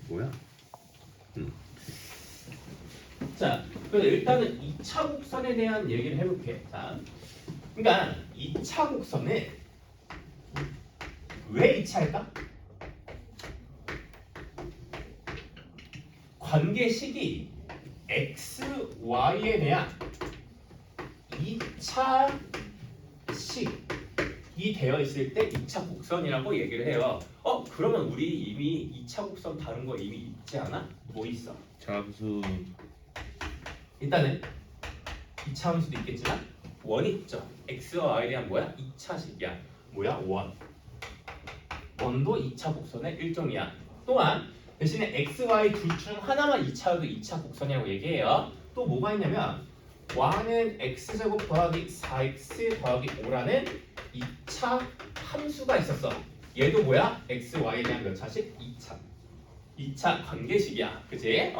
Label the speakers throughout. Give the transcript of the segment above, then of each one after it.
Speaker 1: 뭐야?
Speaker 2: 자, 그래서 일단은 2차 곡선에 대한 얘기를 해볼게. 자, 그러니까 2차 곡선은 왜 2차일까? 관계식이 x, y에 대한 2차식이 되어 있을 때 2차 곡선이라고 얘기를 해요. 그러면 우리 이미 2차 곡선 다룬 거 이미 있지 않아? 뭐 있어?
Speaker 1: 잠수.
Speaker 2: 일단은 2차 함수도 있겠지만 원이 있죠. x와 y에 대한 뭐야? 2차식이야. 뭐야? 원도 2차 곡선의 일종이야. 또한 대신에 x, y 둘 중 하나만 2차여도 2차 곡선이라고 얘기해요. 또 뭐가 있냐면 y는 x제곱 더하기 4x 더하기 5라는 2차 함수가 있었어. 얘도 뭐야? x, y에 대한 몇 차식? 2차 관계식이야. 그치?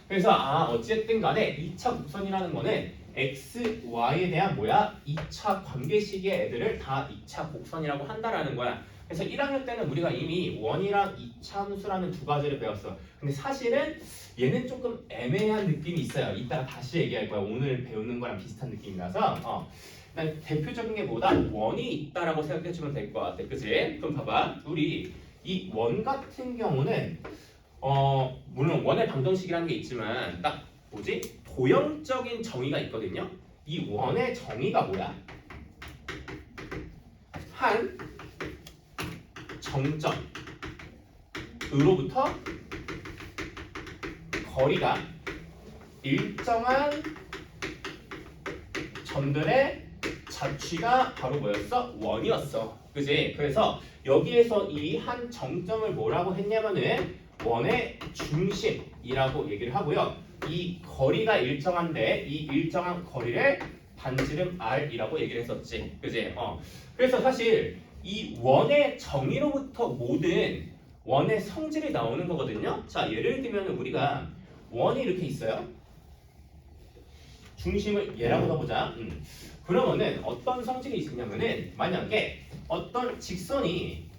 Speaker 2: 그래서 어쨌든 간에 2차 곡선이라는 거는 x, y에 대한 뭐야? 2차 관계식의 애들을 다 2차 곡선이라고 한다라는 거야. 그래서 1학년 때는 우리가 이미 원이랑 2차 함수라는 두 가지를 배웠어. 근데 사실은 얘는 조금 애매한 느낌이 있어요. 이따가 다시 얘기할 거야. 오늘 배우는 거랑 비슷한 느낌이 나서 일단 대표적인 게 뭐다? 원이 있다라고 생각해주면 될 것 같아. 그치? 그럼 봐봐. 우리 이 원 같은 경우는 물론 원의 방정식이라는 게 있지만 딱 뭐지? 도형적인 정의가 있거든요. 이 원의 정의가 뭐야? 한 정점으로부터 거리가 일정한 점들의 자취가 바로 뭐였어? 원이었어. 그지? 그래서 여기에서 이 한 정점을 뭐라고 했냐면은 원의 중심이라고 얘기를 하고요. 이 거리가 일정한데 이 일정한 거리를 반지름 r이라고 얘기를 했었지. 그지? 그래서 사실 이 원의 정의로부터 모든 원의 성질이 나오는 거거든요. 자, 예를 들면 우리가 원이 이렇게 있어요. 중심을 얘라고 써보자. 그러면은 어떤 성질이 있냐면은 만약에 어떤 직선이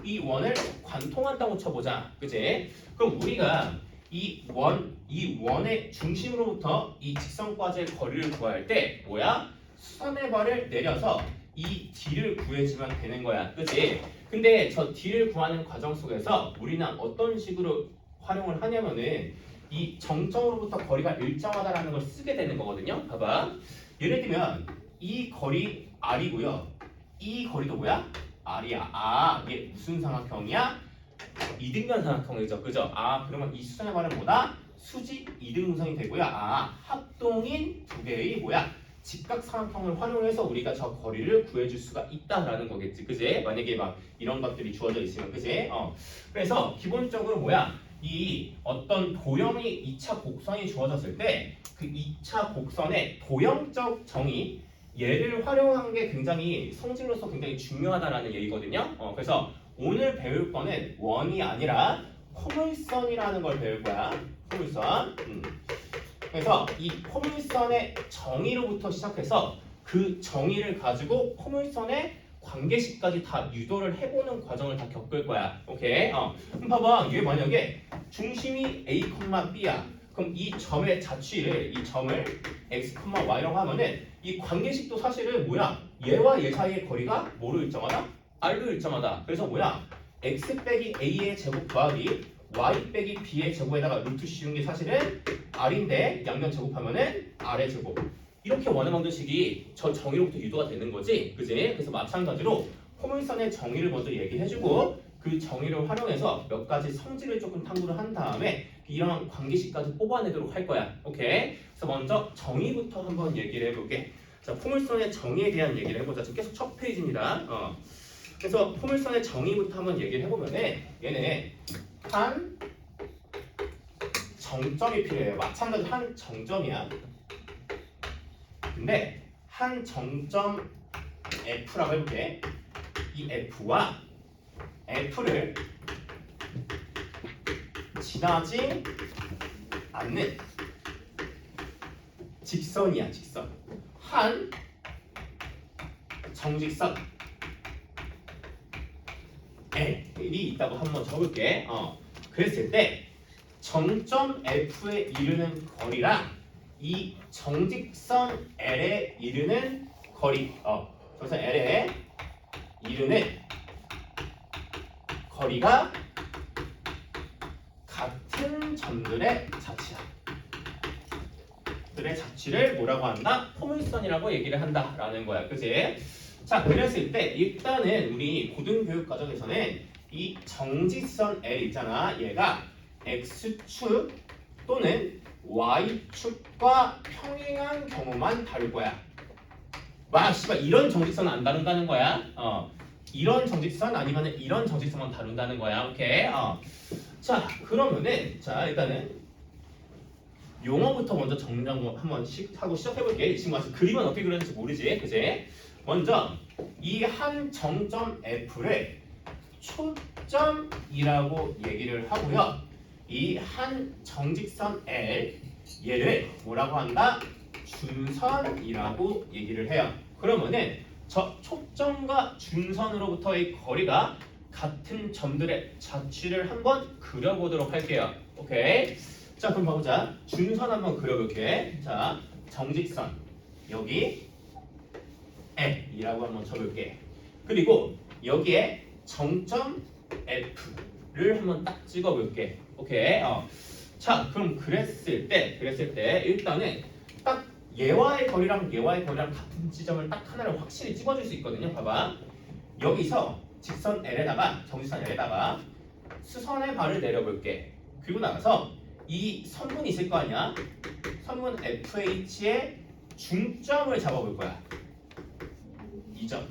Speaker 2: 이 원을 관통한다고 쳐보자. 그치? 그럼 우리가 이 원의 중심으로부터 이 직선까지의 거리를 구할 때 뭐야? 수선의 발을 내려서 이 D를 구해주면 되는 거야. 그치? 근데 저 D를 구하는 과정 속에서 우리는 어떤 식으로 활용을 하냐면은 이 정점으로부터 거리가 일정하다라는 걸 쓰게 되는 거거든요. 봐봐. 예를 들면 이 거리 R이고요. 이 거리도 뭐야? R이야. 이게 무슨 삼각형이야? 이등변 삼각형이죠. 그죠? 그러면 이 수선의 발은 뭐다? 수직 이등분선이 되고요. 합동인 두 개의 뭐야? 직각 삼각형을 활용해서 우리가 저 거리를 구해줄 수가 있다라는 거겠지. 그지? 만약에 막 이런 것들이 주어져 있으면. 그지? 그래서 기본적으로 뭐야? 이 어떤 도형이 2차 곡선이 주어졌을 때 그 2차 곡선의 도형적 정의 얘를 활용한 게 굉장히 성질로서 굉장히 중요하다라는 얘기거든요. 그래서 오늘 배울 거는 원이 아니라 포물선이라는 걸 배울 거야. 포물선. 그래서 이 포물선의 정의로부터 시작해서 그 정의를 가지고 포물선의 관계식까지 다 유도를 해보는 과정을 다 겪을 거야. 오케이? 그럼 봐봐. 얘 만약에 중심이 A, B야. 그럼 이 점의 자취를 이 점을 X, Y라고 하면은 이 관계식도 사실은 뭐야? 얘와 얘 사이의 거리가 뭐로 일정하다? R로 일정하다. 그래서 뭐야? X 빼기 A의 제곱 더하기 Y 빼기 B의 제곱에다가 루트 씌운 게 사실은 R인데 양면 제곱하면은 R의 제곱. 이렇게 원의 방정식이 저 정의로부터 유도가 되는 거지. 그지? 그래서 마찬가지로 포물선의 정의를 먼저 얘기해주고 그 정의를 활용해서 몇 가지 성질을 조금 탐구를 한 다음에 이런 관계식까지 뽑아내도록 할 거야. 오케이? 그래서 먼저 정의부터 한번 얘기를 해볼게. 자, 포물선의 정의에 대한 얘기를 해보자. 지금 계속 첫 페이지입니다. 그래서 포물선의 정의부터 한번 얘기를 해보면은 얘는 한 정점이 필요해요. 마찬가지로 한 정점이야. 근데 한 정점 F라고 해볼게. 이 F와 F를 지나지 않는 직선이야. 직선. 한 정직선 L이 있다고 한번 적을게. 그랬을 때 정점 F에 이르는 거리랑 이 정직선 L에 이르는 거리, 정직선 L에 이르는 거리가 같은 점들의 자치다. 들의 자취를 뭐라고 한다? 포물선이라고 얘기를 한다라는 거야. 그치? 자, 그랬을 때 일단은 우리 고등교육 과정에서는 이 정직선 L 있잖아. 얘가 X축 또는 Y축과 평행한 경우만 다룰 거야. 와, 씨발 이런 정직선은 안 다룬다는 거야. 이런 정직선 아니면 이런 정직선만 다룬다는 거야. 오케이? 자, 그러면은 자, 일단은 용어부터 먼저 정리 한번 하고 시작해볼게. 이 친구가 그림은 어떻게 그렸는지 모르지, 그지? 먼저 이 한 정점 F를 초점이라고 얘기를 하고요. 이 한 정직선 L 얘를 뭐라고 한다? 준선이라고 얘기를 해요. 그러면은 저 초점과 준선으로부터의 거리가 같은 점들의 자취를 한번 그려보도록 할게요. 오케이? 자, 그럼 봐보자. 준선 한번 그려볼게. 자, 정직선 여기 L이라고 한번 쳐볼게. 그리고 여기에 정점 F를 한번 딱 찍어볼게. 오케이. 자, 그럼 그랬을 때 일단은 딱 얘와의 거리랑 같은 지점을 딱 하나를 확실히 찍어줄 수 있거든요. 봐봐. 여기서 직선 L에다가 정직선 L에다가 수선의 발을 내려볼게. 그리고 나서 이 선분 있을 거 아니야? 선분 FH의 중점을 잡아볼 거야. 이 점.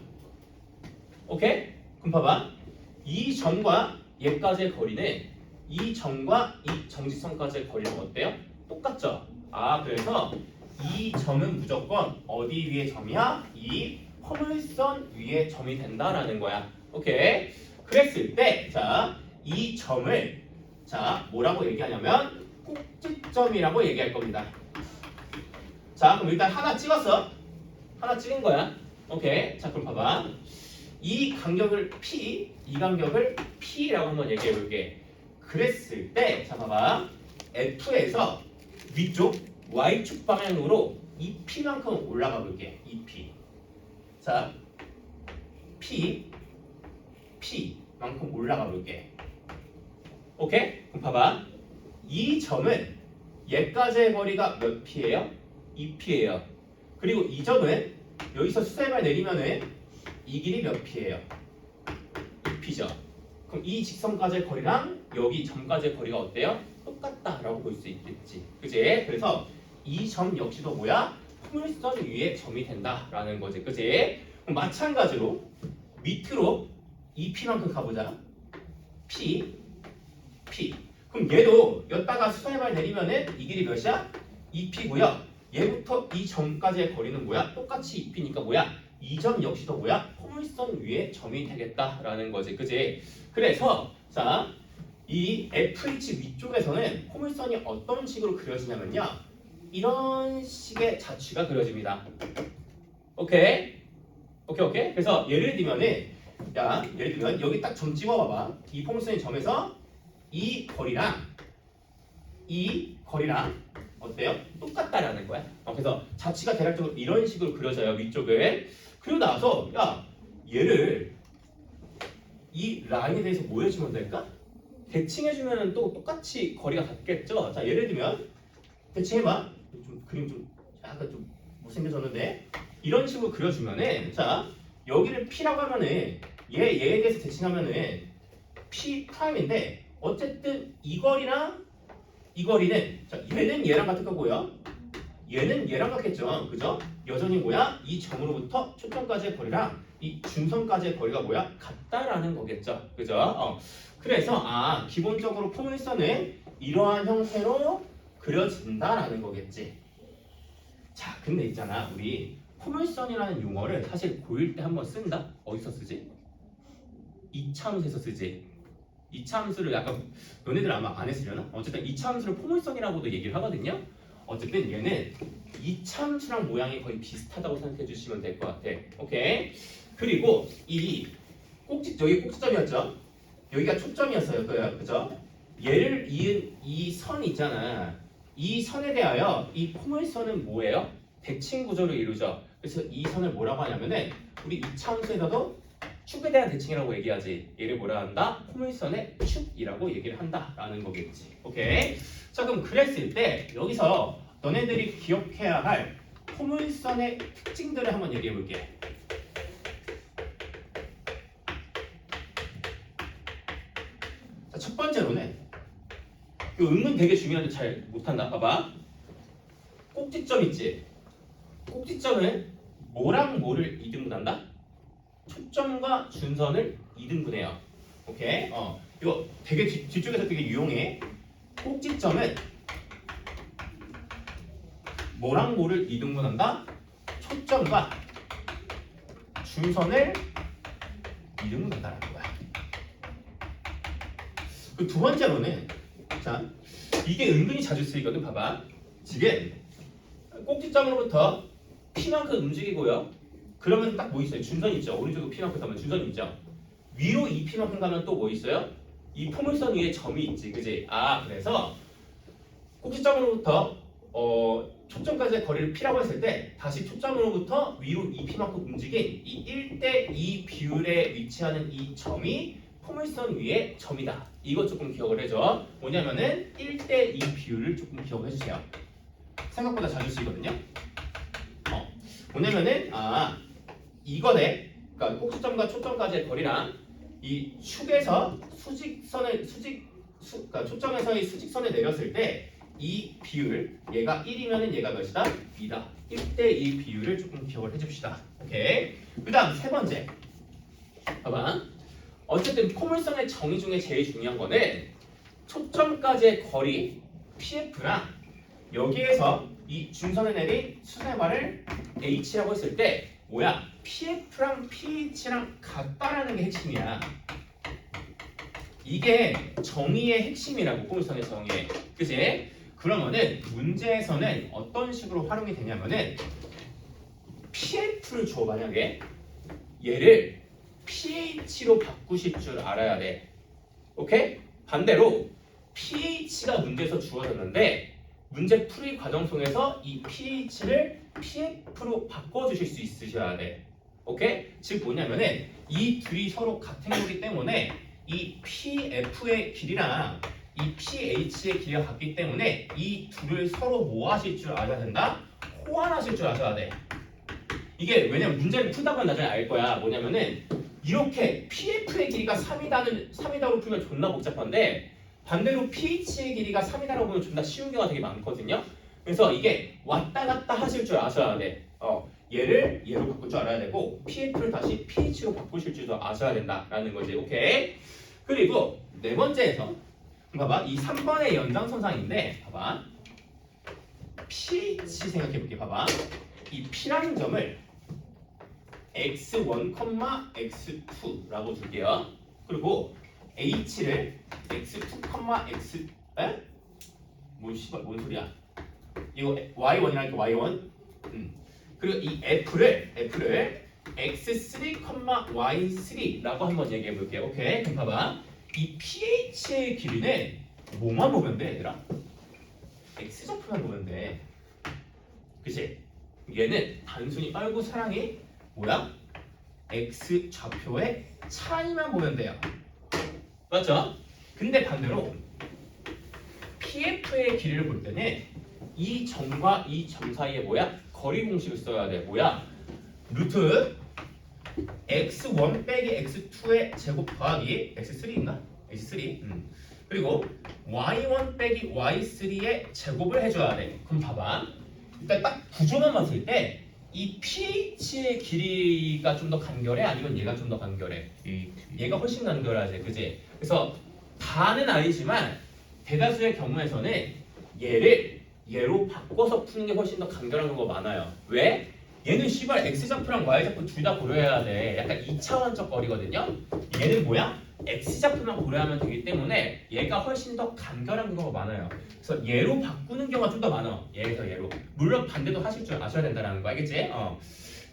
Speaker 2: 오케이? 그럼 봐봐. 이 점과 얘까지의 거리는 이 점과 이 정직선까지의 거리는 어때요? 똑같죠? 그래서 이 점은 무조건 어디 위의 점이야? 이 포물선 위의 점이 된다라는 거야. 오케이? 그랬을 때, 자, 이 점을 자, 뭐라고 얘기하냐면 꼭지점이라고 얘기할 겁니다. 자, 그럼 일단 하나 찍었어. 하나 찍은 거야. 오케이. 자, 그럼 봐봐. 이 간격을 P, 이 간격을 P라고 한번 얘기해 볼게. 그랬을 때, 자, 봐봐. F에서 위쪽 Y축 방향으로 이 P만큼 올라가 볼게. 이 P. 자, P만큼 올라가 볼게. 오케이? 그럼 봐봐. 이 점은 얘까지의 거리가 몇 P예요? 2P예요. 그리고 이 점은 여기서 수세발 내리면은 이 길이 몇 P예요? 2P죠. 그럼 이 직선까지의 거리랑 여기 점까지의 거리가 어때요? 똑같다라고 볼 수 있겠지. 그치? 그래서 이 점 역시도 뭐야? 포물선 위에 점이 된다라는 거지. 그치? 그럼 마찬가지로 밑으로 2P만큼 가보자. P. 그럼 얘도 여기다가 수선해발 내리면은 이 길이 몇이야? 2P고요. 얘부터 이 점까지의 거리는 뭐야? 똑같이 2P니까 뭐야? 이 점 역시도 뭐야? 포물선 위에 점이 되겠다라는 거지. 그지? 그래서 자, 이 FH 위쪽에서는 포물선이 어떤 식으로 그려지냐면요. 이런 식의 자취가 그려집니다. 오케이? 그래서 예를 들면 여기 딱 점 찍어봐봐. 이 포물선의 점에서 이 거리랑 어때요? 똑같다라는 거야. 그래서 자취가 대략적으로 이런 식으로 그려져요. 위쪽을. 그리고 나서 얘를 이 라인에 대해서 뭐 해주면 될까? 대칭해주면 또 똑같이 거리가 같겠죠. 자, 예를 들면 대칭해봐. 그림 좀 약간 좀 못생겨졌는데 이런 식으로 그려주면은 자, 여기를 P라고 하면은 얘에 대해서 대칭하면은 P 프라임인데 어쨌든 이 거리랑 이 거리는 자, 얘는 얘랑 같을 거고요. 얘는 얘랑 같겠죠. 그죠? 여전히 뭐야? 이 점으로부터 초점까지의 거리랑 이 중선까지의 거리가 뭐야? 같다라는 거겠죠. 그죠? 그래서 기본적으로 포물선은 이러한 형태로 그려진다라는 거겠지. 자, 근데 있잖아. 우리 포물선이라는 용어를 사실 고1 때 한번 쓴다? 어디서 쓰지? 이차함수에서 쓰지. 이차함수를 약간 너네들 아마 안 했으려나? 어쨌든 이차함수를 포물선이라고도 얘기를 하거든요. 어쨌든 얘는 이차함수랑 모양이 거의 비슷하다고 생각해 주시면 될 것 같아. 오케이? 그리고 이 여기 꼭지점이었죠? 여기가 초점이었어요. 그죠? 얘를 이은 이 선 있잖아. 이 선에 대하여 이 포물선은 뭐예요? 대칭 구조를 이루죠. 그래서 이 선을 뭐라고 하냐면은 우리 2차함수에서도 축에 대한 대칭이라고 얘기하지. 얘를 뭐라 한다? 포물선의 축이라고 얘기를 한다라는 거겠지. 오케이. 자, 그럼 그랬을 때 여기서 너네들이 기억해야 할 포물선의 특징들을 한번 얘기해 볼게. 자, 첫 번째로는 이거 은근 되게 중요한데 잘 못한다. 봐봐. 꼭지점 있지? 꼭지점은 뭐랑 뭐를 이등분한다? 초점과 준선을 이등분해요. 오케이? 이거 되게 뒤쪽에서 되게 유용해. 꼭지점은 뭐랑 뭐를 이등분한다? 초점과 준선을 이등분한다라는 거야. 그 두 번째로는 자, 이게 은근히 자주 쓰이거든. 봐봐. 지금 꼭지점으로부터 P만큼 움직이고요. 그러면 딱 뭐 있어요? 준선 있죠. 오른쪽으로 P만큼 가면 준선이 있죠. 위로 2P만큼 가면 또 뭐 있어요? 이 포물선 위에 점이 있지. 그지? 아, 그래서 꼭지점으로부터 초점까지의 거리를 P라고 했을 때 다시 초점으로부터 위로 2P만큼 움직인 이 1대2 비율에 위치하는 이 점이 포물선 위에 점이다. 이거 조금 기억을 해줘. 뭐냐면은 1대2 비율을 조금 기억을 해주세요. 생각보다 자주 쓰이거든요. 뭐냐면은 이거네. 그러니까 꼭지점과 초점까지의 거리랑 이 축에서 그러니까 초점에서의 수직선을 내렸을 때 이 비율 얘가 1이면은 얘가 몇이다? 2다. 1대2 비율을 조금 기억을 해줍시다. 오케이. 그다음 세 번째. 봐봐. 어쨌든 포물선의 정의 중에 제일 중요한 거는 초점까지의 거리 PF랑 여기에서 이 중선에 내린 수세마를 H라고 했을 때 뭐야? PF랑 PH랑 같다라는 게 핵심이야. 이게 정의의 핵심이라고 포물선의 정의. 그치? 그러면은 문제에서는 어떤 식으로 활용이 되냐면은 PF를 줘. 만약에 얘를 PH로 바꾸실 줄 알아야 돼. 오케이? 반대로 PH가 문제에서 주어졌는데 문제 풀이 과정 속에서 이 PH를 PF로 바꿔주실 수 있으셔야 돼. 오케이? 즉 뭐냐면은 이 둘이 서로 같은 거기 때문에 이 PF의 길이랑 이 PH의 길이가 같기 때문에 이 둘을 서로 뭐 하실 줄 알아야 된다? 호환하실 줄 아셔야 돼. 이게 왜냐면 문제를 풀다 보면 나중에 알 거야. 뭐냐면은 이렇게 PF의 길이가 3이다로 풀면 존나 복잡한데 반대로 PH의 길이가 3이다라고 보면 존나 쉬운 경우가 되게 많거든요. 그래서 이게 왔다 갔다 하실 줄 아셔야 돼. 얘를 얘로 바꿀 줄 알아야 되고 PF를 다시 PH로 바꾸실 줄도 아셔야 된다라는 거지. 오케이. 그리고 네 번째에서 봐봐. 이 3번의 연장선상인데 봐봐. PH 생각해볼게. 봐봐. 이 P라는 점을 x1, x2라고 줄게요. 그리고 h를 x2, x 뭔 소리야? 이거 y1이랄게 y1. 그리고 이 f를 x3, y3라고 한번 얘기해 볼게요. 오케이. 그럼 봐봐. 이 ph의 길이는 뭐만 보면 돼, 얘들아? x좌표만 보면 돼. 그치? 얘는 단순히 아이고 사랑이 뭐야? x 좌표의 차이만 보면 돼요. 맞죠? 근데 반대로 PF의 길이를 볼 때는 이 점과 이 점 사이에 뭐야? 거리 공식을 써야 돼. 뭐야? 루트 x1 빼기 x2의 제곱 더하기 x3인가? x3. 그리고 y1 빼기 y3의 제곱을 해줘야 돼. 그럼 봐봐. 일단 딱 구조만 봤을 때 이 PH의 길이가 좀 더 간결해? 아니면 얘가 좀 더 간결해? 얘가 훨씬 간결하지, 그지? 그래서 다는 아니지만 대다수의 경우에서는 얘로 바꿔서 푸는 게 훨씬 더 간결한 경우가 많아요. 왜? 얘는 씨발 X좌표랑 Y좌표 둘 다 고려해야 돼. 약간 2차원적 거리거든요? 얘는 뭐야? X좌표만 고려하면 되기 때문에 얘가 훨씬 더 간결한 경우가 많아요. 그래서 얘로 바꾸는 경우가 좀 더 많아. 얘에서 얘로. 물론 반대도 하실 줄 아셔야 된다는 거 알겠지?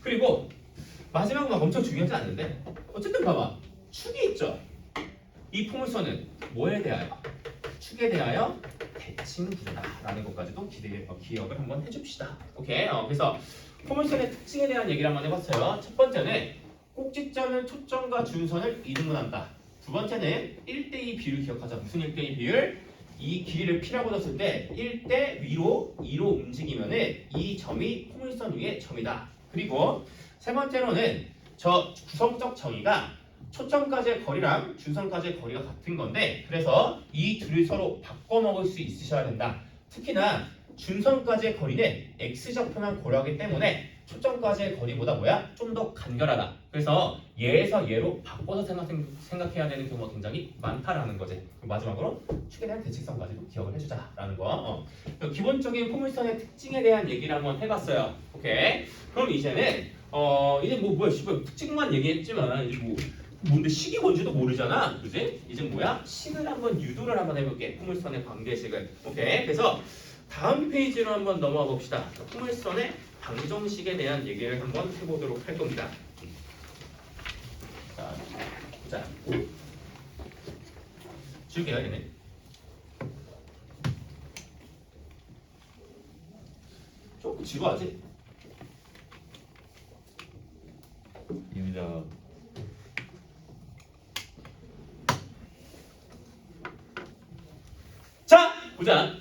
Speaker 2: 그리고 마지막으로 엄청 중요하지 않는데 어쨌든 봐봐. 축이 있죠? 이 포물선은 뭐에 대하여? 축에 대하여 대칭 구조다라는 것까지도 기억을 한번 해줍시다. 오케이. 그래서 포물선의 특징에 대한 얘기를 한번 해봤어요. 첫 번째는 꼭지점은 초점과 준선을 이등분한다. 두 번째는 1대2 비율 기억하자. 무슨 1대2 비율? 이 길이를 P라고 뒀을 때 1대 위로 2로 움직이면은 이 점이 포물선 위의 점이다. 그리고 세 번째로는 저 구성적 정의가 초점까지의 거리랑 준선까지의 거리가 같은 건데 그래서 이 둘을 서로 바꿔 먹을 수 있으셔야 된다. 특히나 준선까지의 거리는 x좌표만 고려하기 때문에 초점까지의 거리보다 뭐야? 좀 더 간결하다. 그래서 얘에서 얘로 바꿔서 생각해야 되는 경우가 굉장히 많다라는 거지. 마지막으로 축에 대한 대칭성까지도 기억을 해주자라는 거. 기본적인 포물선의 특징에 대한 얘기를 한번 해봤어요. 오케이. 그럼 이제는 이제 뭐야 특징만 얘기했지만 이제 뭔데 식이 뭔지도 모르잖아, 그지? 이제 뭐야? 식을 한번 유도를 한번 해볼게. 포물선의 관계식을. 오케이. 그래서 다음 페이지로 한번 넘어가 봅시다. 포물선의 방정식에 대한 얘기를 한번 해보도록 할 겁니다. 자, 보자. 줄게요, 얘네. 조금 지루하지?
Speaker 1: 입니다.
Speaker 2: 자, 보자.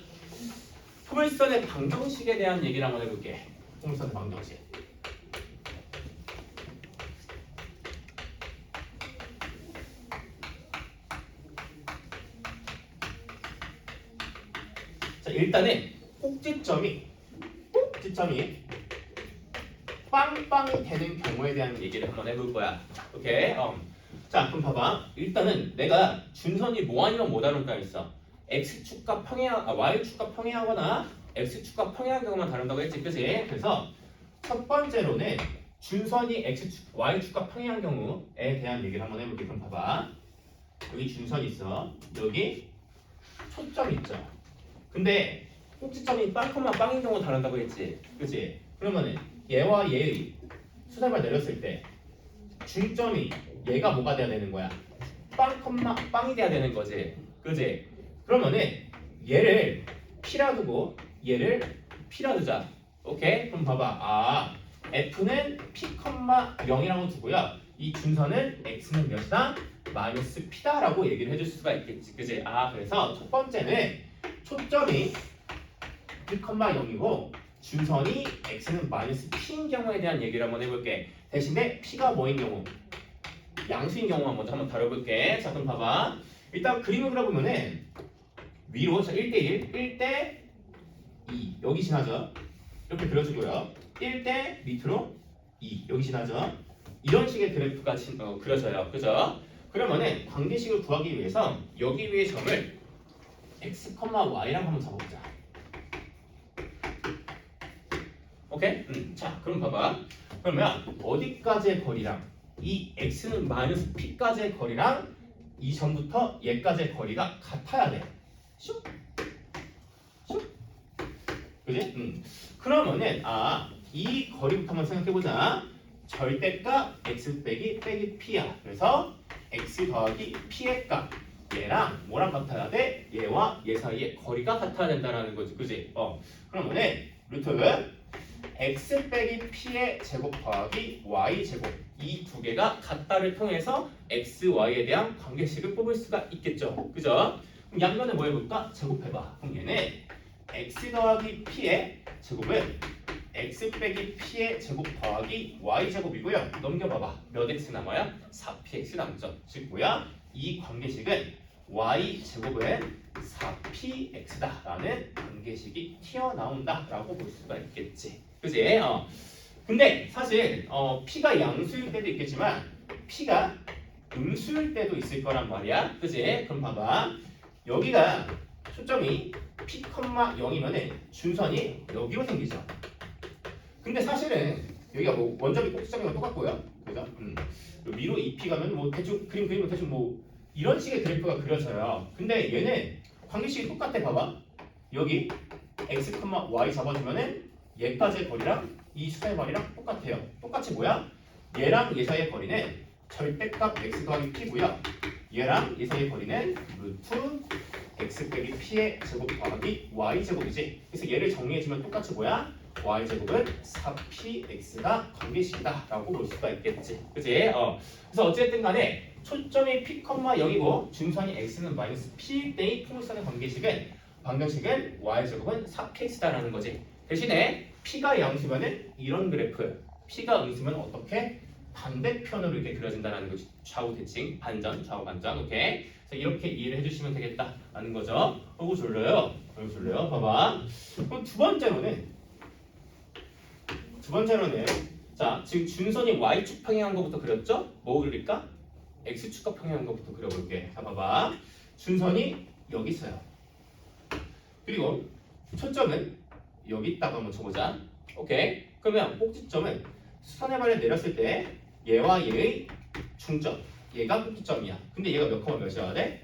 Speaker 2: 포물선의 방정식에 대한 얘기를 한번 해볼게. 포물선의 방정식. 자, 일단은 꼭지점이 빵빵이 되는 경우에 대한 얘기를 한번 해볼 거야. 오케이. 자, 그럼 봐봐. 일단은 내가 준선이 뭐 아니면 뭐 다를까 했어. x축과 y축과 평행하거나 x축과 평행한 경우만 다른다고 했지, 그치? 그래서 첫 번째로는 준선이 y축과 평행한 경우에 대한 얘기를 한번 해볼게. 그럼 봐봐. 여기 준선이 있어. 여기 초점 있죠. 근데 꼭지점이 빵인 경우 다른다고 했지, 그치? 그러면은 얘와 얘의 수렴을 내렸을 때 중점이 얘가 뭐가 돼야 되는 거야? 빵이 돼야 되는 거지, 그치? 그러면은 얘를 P라 두고 얘를 P라 두자. 오케이? 그럼 봐봐. F는 P, 0이라고 두고요. 이 준선은 X는 몇이다? 마이너스 P다 라고 얘기를 해줄 수가 있겠지. 그치? 그래서 첫 번째는 초점이 P, 0이고 준선이 X는 마이너스 P인 경우에 대한 얘기를 한번 해볼게. 대신에 P가 뭐인 경우? 양수인 경우만 먼저 한번 다뤄볼게. 자, 그럼 봐봐. 일단 그림을 그려보면은 위로 1대1, 1대 2 여기 지나죠. 이렇게 그려주고요. 1대 밑으로 2 여기 지나죠. 이런 식의 그래프가 그려져요. 그죠? 그러면은 관계식을 구하기 위해서 여기 위에 점을 x, y랑 한번 잡아보자. 오케이? 자, 그럼 봐봐. 그러면 어디까지의 거리랑 이 x는 마이너스 p까지의 거리랑 이 점부터 얘까지의 거리가 같아야 돼. 슉. 그지? 그러면은 이 거리부터 한번 생각해보자. 절대값 x 빼기 p야. 그래서 x 더하기 p의 값 얘랑 뭐랑 같아야 돼? 얘와 얘 사이의 거리가 같아야 된다는 거지. 그지? 그러면은 루트 x 빼기 p의 제곱 더하기 y 제곱 이 두 개가 같다를 통해서 x, y에 대한 관계식을 뽑을 수가 있겠죠. 그죠? 그럼 양면에 뭐 해볼까? 제곱해봐. 그럼 얘는 x 더하기 p의 제곱은 x 빼기 p의 제곱 더하기 y 제곱이고요. 넘겨봐봐. 몇 x 남아요? 4px 남죠. 즉 뭐야? 이 관계식은 y 제곱은 4px다 라는 관계식이 튀어나온다 라고 볼 수가 있겠지. 그지? 근데 사실 p가 양수일 때도 있겠지만 p가 음수일 때도 있을 거란 말이야. 그지? 그럼 봐봐. 여기가 초점이 p, 0이면은 준선이 여기로 생기죠. 근데 사실은 여기가 뭐 원점이 꼭지점이랑 똑같고요. 그죠? 위로 2p 가면 뭐 대충 그리면 대충 뭐 이런 식의 그래프가 그려져요. 근데 얘는 관계식이 똑같아. 봐봐. 여기 x, y 잡아주면은 얘까지의 거리랑 이 수의 거리랑 똑같아요. 똑같이 뭐야? 얘랑 얘 사이의 거리는 절대값 x 더하기 p고요. 얘랑 얘 사이의 거리는 루트 x 빼기 p의 제곱 더하기 y 제곱이지. 그래서 얘를 정리해주면 똑같이 뭐야? y 제곱은 4px가 관계식이다 라고 볼 수가 있겠지. 그치? 그래서 어쨌든 간에 초점이 p, 0이고 중선이 x는 마이너스 p 때의 풍선의 방정식은 y 제곱은 4px다라는 거지. 대신에 p가 양수면은 이런 그래프, p가 음수면 어떻게? 반대편으로 이렇게 그려진다는 거지. 좌우 대칭, 반전, 좌우 반전. 오케이. 그래서 이렇게 이해를 해주시면 되겠다라는 거죠. 이거 졸려요. 이거 졸려요. 봐봐. 그럼 두 번째로는 자 지금 준선이 y축 평행한 것부터 그렸죠? 뭐 그릴까? x축과 평행한 것부터 그려볼게. 자 봐봐. 준선이 여기 있어요. 그리고 초점은 여기 있다고 한번 쳐보자. 오케이. 그러면 꼭지점은 수선의 발을 내렸을 때 얘와 얘의 중점, 얘가 꼭지점이야. 근데 얘가 몇 컴마 몇이어야 돼?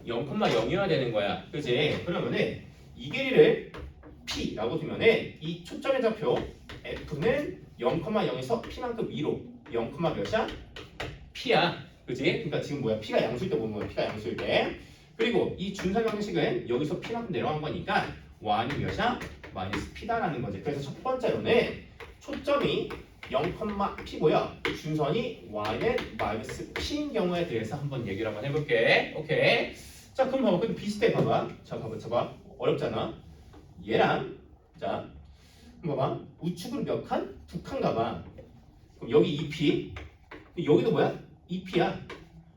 Speaker 2: 0,0이어야 되는 거야. 그지? 그러면은 이 길이를 P라고 두면은 이 초점의 좌표 F는 0,0에서 P만큼 위로 0, 몇이야? P야. 그지? 그러니까 지금 뭐야? P가 양수일 때 보는 거야. P가 양수일 때. 그리고 이 준선 방식은 여기서 P만큼 내려간 거니까 Y는 몇이야? 마이너스 P다라는 거지. 그래서 첫 번째로는 초점이 0,P고요. 준선이 Y는 마이너스 P인 경우에 대해서 한번 얘기를 한번 해볼게. 오케이. 자 그럼 봐봐. 근데 비슷해 봐봐. 자 봐봐. 어렵잖아. 얘랑 자 그럼 봐봐. 우측으로 몇 칸? 두 칸 가봐. 그럼 여기 2P. 여기도 뭐야? 2P야.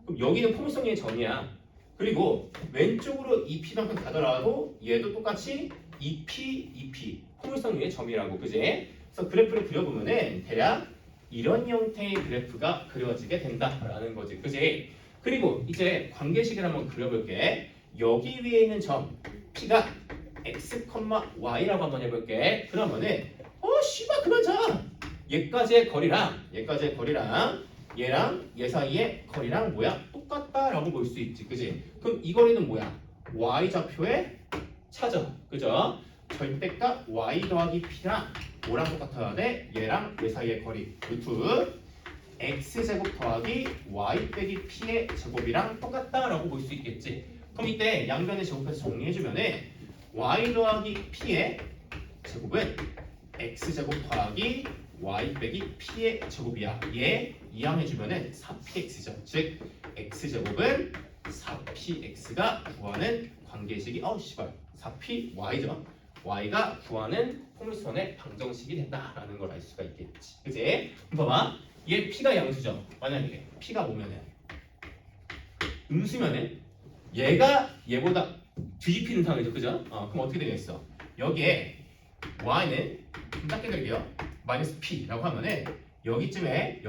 Speaker 2: 그럼 여기는 포물선의 점이야. 그리고 왼쪽으로 2P만큼 가더라도 얘도 똑같이 2P 포물선 위의 점이라고. 그지? 그래서 그래프를 그려보면은 대략 이런 형태의 그래프가 그려지게 된다라는 거지. 그지? 그리고 이제 관계식을 한번 그려볼게. 여기 위에 있는 점 P가 x, y라고 한번 해볼게. 그러면은 씨발 그만 자. 얘까지의 거리랑 얘랑 얘 사이의 거리랑 뭐야? 똑같다라고 볼 수 있지. 그지? 그럼 이 거리는 뭐야? y 좌표의 차죠. 그죠? 절대값 y 더하기 p랑 뭐랑 똑같아야 돼? 얘랑 얘 사이의 거리 루트 x제곱 더하기 y 빼기 p의 제곱이랑 똑같다라고 볼 수 있겠지. 그럼 이때 양변의 제곱해서 정리해주면은 y 더하기 p의 제곱은 x제곱 더하기 y 빼기 p의 제곱이야. 얘 이항해주면은 4px죠. 즉 x제곱은 4px가 구하는 관계식이 4py죠. y가 구하는 포물선의 방정식이 된다라는 걸 알 수가 있겠지. 그치? 그럼 봐봐. 얘 p가 양수죠. 만약에 p가 뭐면은 음수면은 얘가 얘보다 뒤집히는 상황이죠. 그죠? 그럼 어떻게 되겠어? 여기에 y는 좀 작게 그릴게요. 마이너스 p라고 하면은 여기쯤에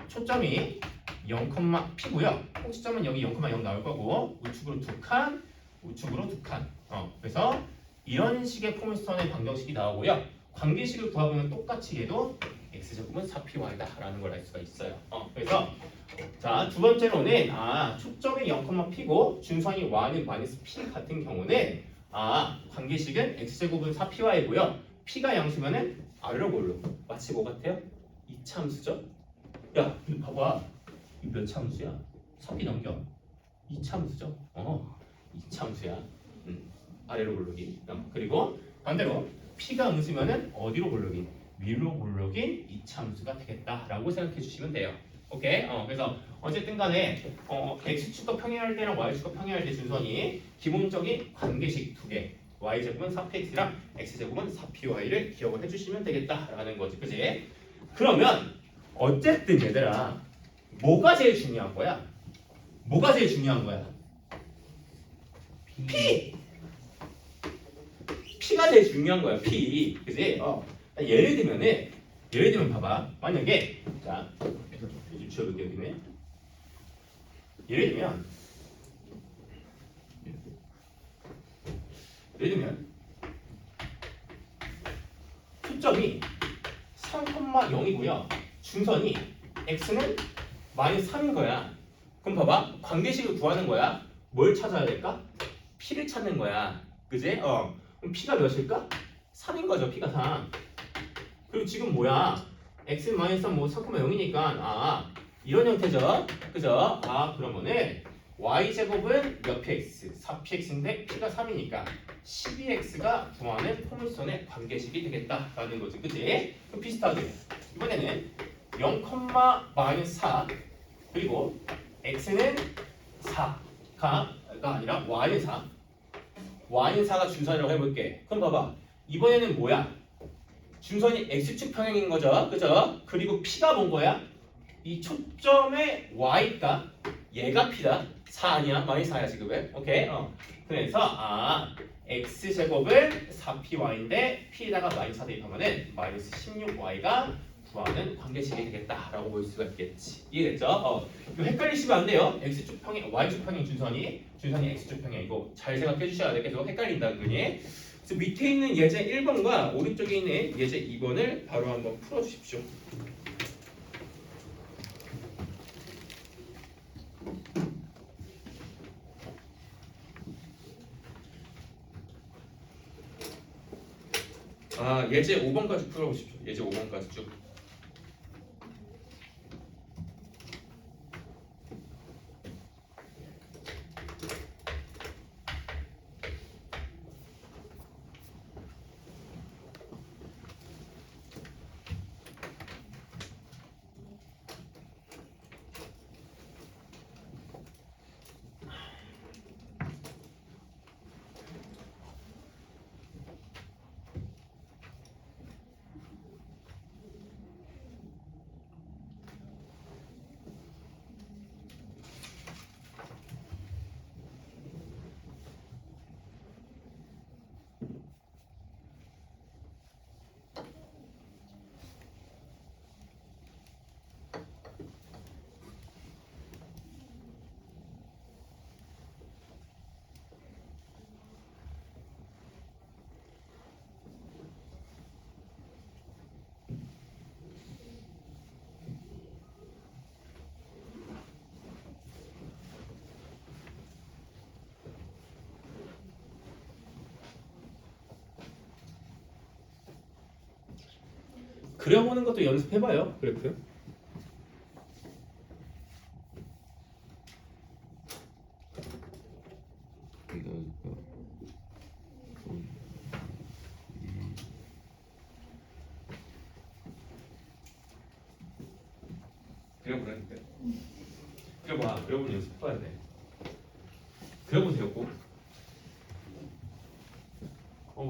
Speaker 2: 초점이 0,p고요. 꼭지점은 여기 0,0 나올 거고 우측으로 두 칸. 그래서 이런 식의 포물선의 방정식이 나오고요. 관계식을 구하면 똑같이 얘도 x제곱은 4py다라는 걸 알 수가 있어요. 그래서 자, 두 번째로는 초점이 0,p고 준선이 y는 마이너스 p 같은 경우는 관계식은 x제곱은 4py고요. p가 양수면은 아래로 볼로 마치 뭐 같아요? 이차함수죠? 야, 근데 봐봐. 이 몇 차함수야? 3p 넘겨. 이차함수죠? 이차함수야. 아래로 볼록이. 그리고 반대로 p가 음수면은 어디로 볼록이? 위로 볼록인 이차함수가 되겠다라고 생각해 주시면 돼요. 오케이? 그래서 어쨌든 간에 x축과 평행할 때랑 y축과 평행할 때 준선이 기본적인 관계식 두 개. y제곱은 4px랑 x제곱은 4py를 기억을 해주시면 되겠다라는 거지. 그지? 그러면 어쨌든 얘들아 뭐가 제일 중요한 거야? P! P가 제일 중요한 거야. P. 그지? 예를 들면 봐봐. 만약에 자 좀 지워볼게 여기네. 예를 들면 초점이 3,0이고요. 중선이 x는 마이너스 3인 거야. 그럼 봐봐. 관계식을 구하는 거야. 뭘 찾아야 될까? p를 찾는 거야. 그지? 그럼 p가 몇일까? 3인 거죠. p가 3. 그리고 지금 뭐야? x 마이너스 3 3,0이니까 이런 형태죠. 그죠? 그러면은 y제곱은 몇 px? 4px인데 p가 3이니까 12x가 구하는 포물선의 관계식이 되겠다라는 거지. 그치? 그럼 비슷하게 이번에는 0,-4 그리고 x는 4가 아니라 y는 4 y는 4가 준선이라고 해볼게. 그럼 봐봐 이번에는 뭐야? 준선이 x축 평행인 거죠. 그죠? 그리고 p가 뭔 거야? 이 초점의 y가 얘가 p다. 4 아니야? 마이너스 4야 지금. 오케이? 그래서 x제곱은 4py인데 p에다가 마이너스 4 대입하면은 마이너스 16y가 구하는 관계식이 되겠다라고 볼 수가 있겠지. 이해됐죠? 이거 헷갈리시면 안 돼요. x축 평행, y축 평행 준선이 x축 평행이고 잘 생각해 주셔야 돼. 계속 헷갈린다 그러니. 그래서 밑에 있는 예제 1번과 오른쪽에 있는 예제 2번을 바로 한번 풀어 주십시오. 예제 5번까지 풀어보십시오. 예제 5번까지 쭉. 그려보는 것도 연습해봐요. 그래프. 그려보라니까. 그려봐. 그려보는 연습해봐야 돼. 그려보세요 꼭.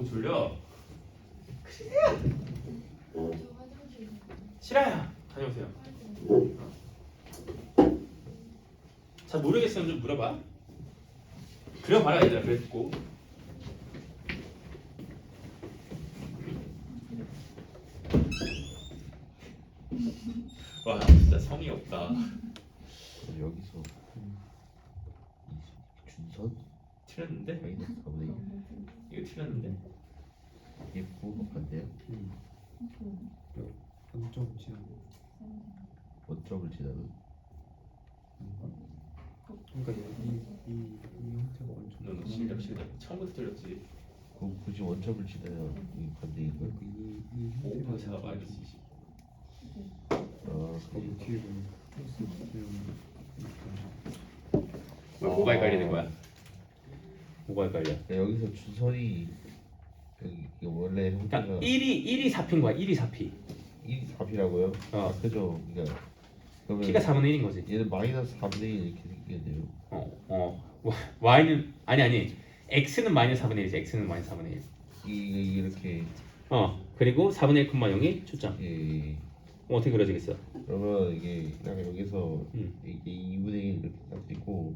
Speaker 2: 졸려. 실아야 다녀오세요. 잘 모르겠으면 좀 물어봐. 그려봐라 얘들아. 그랬고 와 진짜 성의 없다.
Speaker 1: 여기서 준선?
Speaker 2: 틀렸는데?
Speaker 1: 마이너스 4분의 1
Speaker 2: 이거 틀렸는데?
Speaker 1: 이게 부호가 반대야?
Speaker 3: 원점 지나고
Speaker 1: 원점을 지나면
Speaker 3: 그러니까 이 형태가 원점
Speaker 2: 실력 처음부터 틀렸지.
Speaker 1: 그럼 굳이 원점을 지나야 이 반대인 거야?
Speaker 3: 이
Speaker 2: 오버가
Speaker 3: 형태가
Speaker 2: 제가 마이너스 20.
Speaker 3: 거기 뒤에 보면 플러스
Speaker 2: 뭐가 헷갈리는 거야? 뭐가 헷갈려?
Speaker 1: 그러니까 여기서 준선이 여기 이게 원래
Speaker 2: 그러니까
Speaker 1: 형태가
Speaker 2: 1이 4피인 거야. 1이 4피.
Speaker 1: 1이 4P라고요? 그죠? 그러니까 그러면
Speaker 2: P가 4분의 1인 거지.
Speaker 1: 얘는 마이너스 4분의 1 이렇게 생기겠네요.
Speaker 2: Y는 아니 X는 마이너스 4분의 1이지. X는 마이너스 4분의 1.
Speaker 1: 이게 이렇게
Speaker 2: 그리고 4분의 1,0이 초점.
Speaker 1: 예.
Speaker 2: 어떻게 그려지겠어?
Speaker 1: 그러면 이게 딱 여기서
Speaker 2: 음.
Speaker 1: 이게 2분의 1 이렇게 딱 되고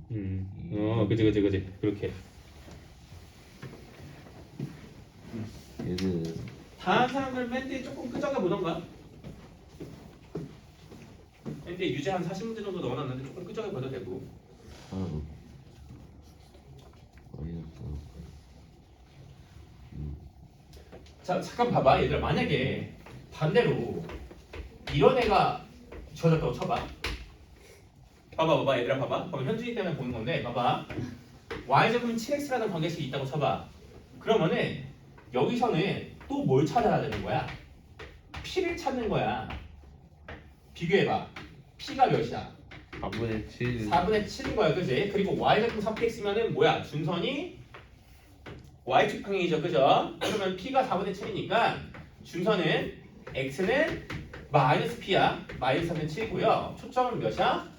Speaker 2: 그지 그렇게.
Speaker 1: 얘는
Speaker 2: 다른 사람들 맨 뒤에 조금 끄적여 보던가. 맨 뒤에 유제 한 40문제 정도 넣어놨는데 조금 끄적여 봐도 되고.
Speaker 1: 하나도 마이너스
Speaker 2: 자 잠깐 봐봐 얘들아. 만약에 반대로 이런 애가 주어졌다고 쳐봐. 봐봐 얘들아 봐봐. 그럼 현준이 때문에 보는 건데 봐봐. y제곱은 7x라는 관계식이 있다고 쳐봐. 그러면은 여기서는 또 뭘 찾아야 되는 거야? p를 찾는 거야. 비교해봐. p가 몇이야?
Speaker 1: 4분의 7
Speaker 2: 4분의 7인 거야, 그지? 그리고 y제곱 4px면은 뭐야? 준선이 y축 평행이죠, 그죠? 그러면 p가 4분의 7이니까 준선은 x는 마이너스 p야. 마이너스 4분의 7이고요. 초점은 몇이야?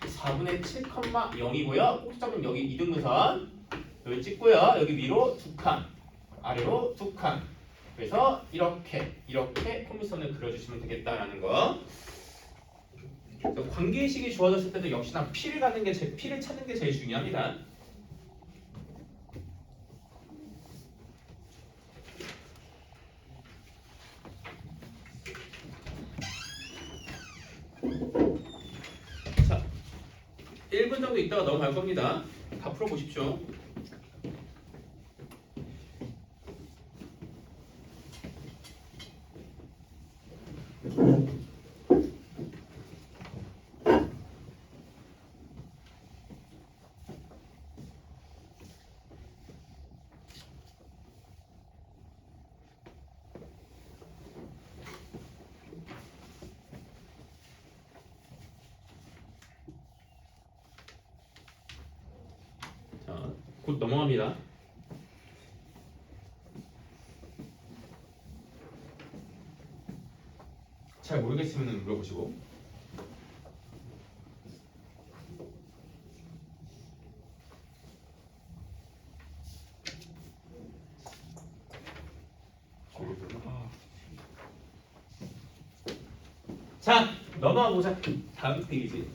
Speaker 2: 4분의 7,0이고요. 꼭지점은 여기 이등분선 여기 찍고요. 여기 위로 2칸, 아래로 2칸. 그래서 이렇게 포물선을 그려주시면 되겠다라는 거. 관계의식이 주어졌을 때도 역시나 P를 찾는 게 제일 중요합니다. 자, 1분 정도 있다가 넘어갈 겁니다. 다 풀어보십시오. 자, 곧 넘어갑니다. 잘 모르겠으면 물어보시고. 자, 넘어가 보자. 다음 페이지.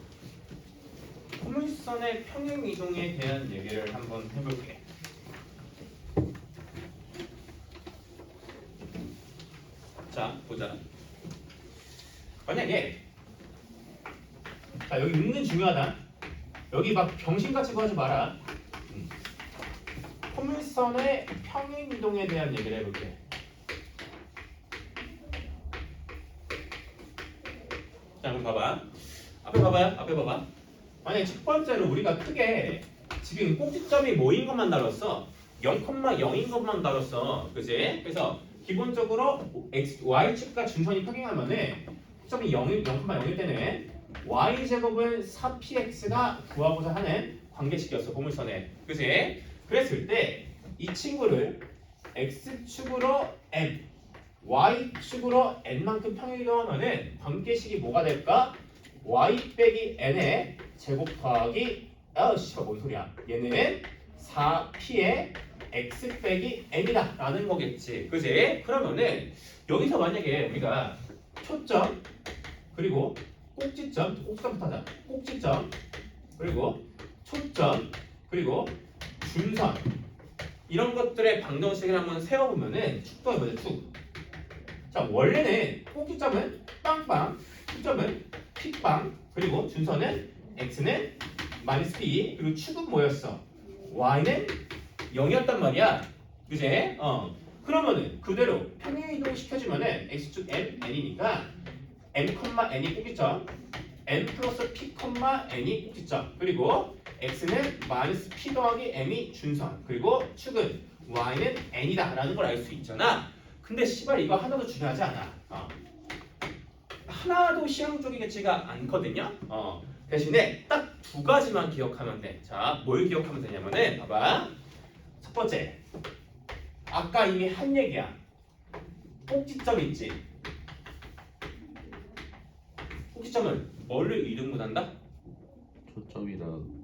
Speaker 2: 포물선의 평행 이동에 대한 얘기를 한번 해볼게. 자, 보자. 만약에 자, 여기 은근 중요하다. 여기 막 병신같이 구하지 마라. 포물선의 평행 이동에 대한 얘기를 해볼게. 자, 한번 봐봐. 앞에 봐봐요. 앞에 봐봐. 만약에 첫 번째로 우리가 크게 지금 꼭지점이 뭐인 것만 다뤘어. 0,0인 것만 다뤘어. 그지? 그래서 기본적으로 y축과 준선이 평행하면은 꼭지점이 0,0일 때는 y제곱은 4px가 구하고자 하는 관계식이었어. 보물선에. 그지? 그랬을 때 이 친구를 x축으로 n, y축으로 n만큼 평행이동하면은 관계식이 뭐가 될까? y 빼기 n의 제곱 더하기 씨발 뭔 소리야? 얘는 4p의 x 빼기 n이다 라는 거겠지. 그지? 그러면은 여기서 만약에 우리가 초점 그리고 꼭지점부터 하자. 꼭지점 그리고 초점 그리고 준선 이런 것들의 방정식을 한번 세워보면은 축도 해보자. 축. 자, 원래는 꼭지점은 빵빵, 초점은 픽빵, 그리고 준선은 x는 마이너스 p, 그리고 축은 뭐였어? y는 0이었단 말이야. 그제? 그러면은 그대로 평행 이동 시켜주면은 x축 n, n이니까 n, n이 꼭지점, n 플러스 p, n이 꼭지점, 그리고 x는 마이너스 p 더하기 m이 준선, 그리고 축은 y는 n이다 라는 걸 알 수 있잖아. 근데 씨발 이거 하나도 중요하지 않아. 하나도 시행적이겠지가 않거든요. 대신에 딱 두 가지만 기억하면 돼. 자, 뭘 기억하면 되냐면은 봐봐. 첫 번째, 아까 이미 한 얘기야. 꼭지점 있지. 꼭지점은 뭐를 이등분한다?
Speaker 1: 초점이랑